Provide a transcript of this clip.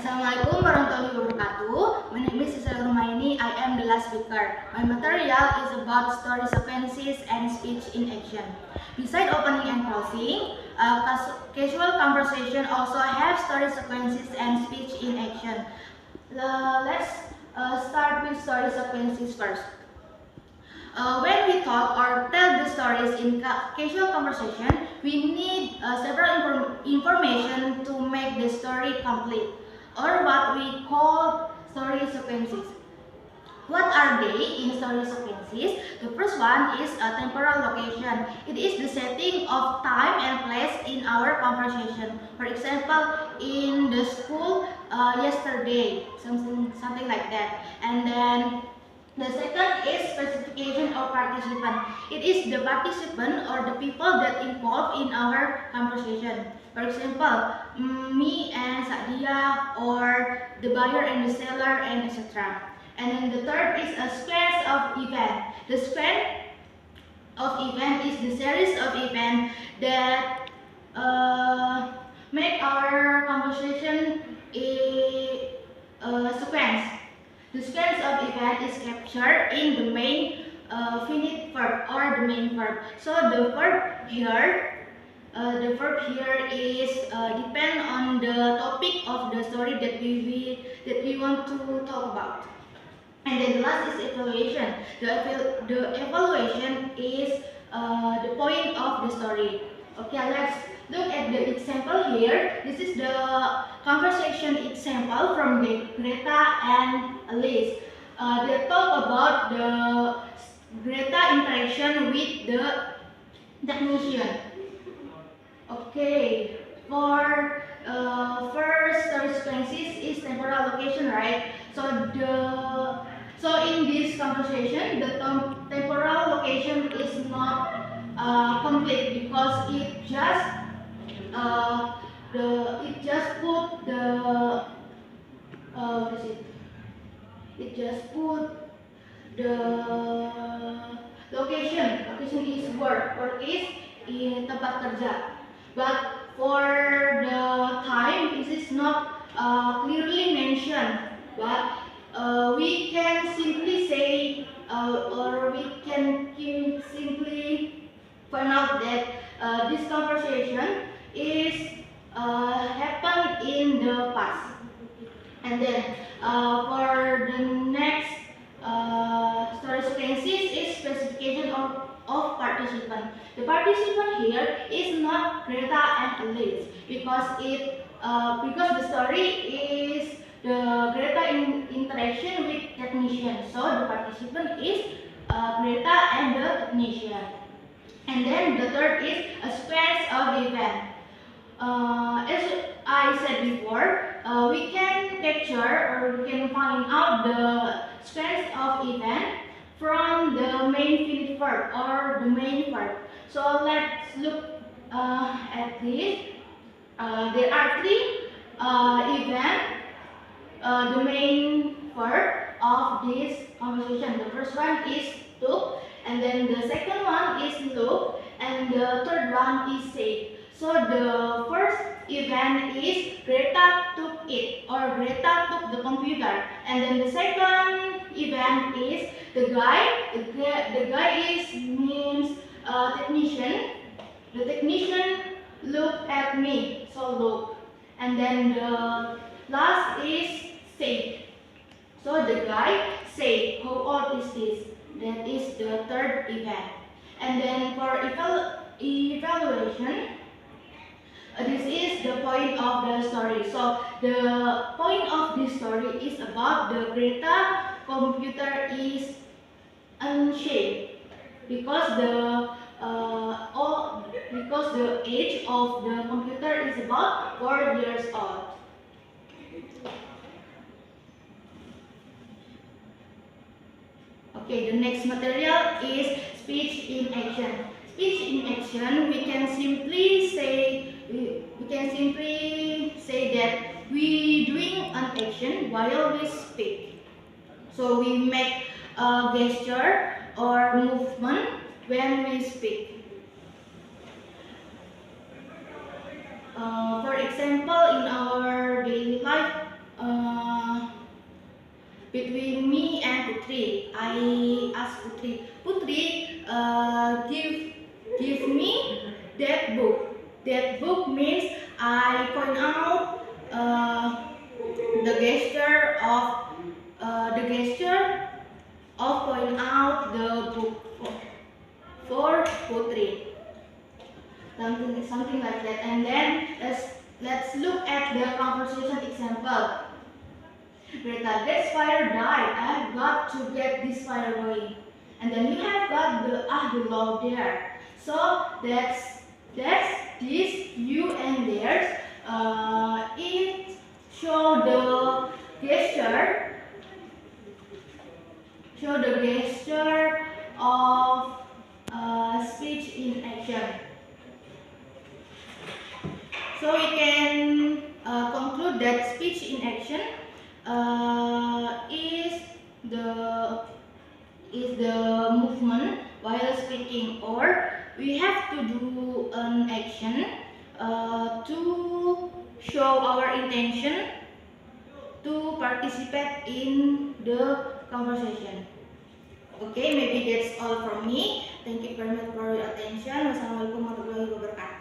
Assalamualaikum warahmatullahi wabarakatuh. My name is Cecil. I am the last speaker. My material is about story sequences and speech in action. Besides opening and closing, casual conversation also have story sequences and speech in action. Let's start with story sequences first. When we talk or tell the stories in casual conversation, we need several information to make the story complete, or what we call story sequences. What are they in story sequences? The first one is a temporal location. It is the setting of time and place in our conversation. For example, in the school yesterday, something like that. And then the second is specification of participant. It is the participant or the people that involved in our conversation. For example, me and Sadia, or the buyer and the seller, and etc. And then the third is a sequence of event. The sequence of event is the series of events that make our conversation a sequence. The sequence of event is captured in the main finite verb or the main verb. So the verb here is depend on the topic of the story that we want to talk about. And then the last is evaluation. The evaluation is the point of the story. Okay, let's look at the example here. This is the conversation example from Greta and Alice. They talk about the Greta interaction with the technician. Okay, for first story sequences is temporal location, right? So in this conversation, the temporal location is not complete because it just put the what is it? It just put the location. Location is work. Work is in tempat kerja. But for the time, this is not clearly mentioned. But we can simply say, or we can simply find out that this conversation is happened in the past. And then for the next story sequences is specification of participant. The participant here is not Greta and Alice because the story is the Greta interaction with technician. So the participant is Greta and the technician. And then the third is a sequence of event. As I said before, we can capture or we can find out the sequence of event from the main finite verb or the main verb. So let's look at this. There are three events, the main verb of this conversation. The first one is took, and then the second one is look, and the third one is say. So the first event is Greta took it, or Greta took the computer, and then the second event is the guy. The guy means technician. The technician looked at me, so look, and then the last is say. So the guy say, how old is this? That is the third event. And then for evaluation, this is the point of the story. So the point of this story is about the Greta computer is unshaped because the age of the computer is about 4 years old. Okay, the next material is speech in action. Speech in action, we can simply say that we doing an action while we speak. So we make a gesture or movement when we speak. For example, in our daily life, the gesture of point out the book for poetry, something like that. And then let's look at the conversation example. Greta, that fire died. I've got to get this fire going. And then you have got the below there. So that's this you and theirs. It show the gesture of speech in action. So we can conclude that speech in action is the movement while speaking, or we have to do an action to show our intention to participate in the conversation. Okay, maybe that's all from me. Thank you very much for your attention. Wassalamualaikum warahmatullahi wabarakatuh.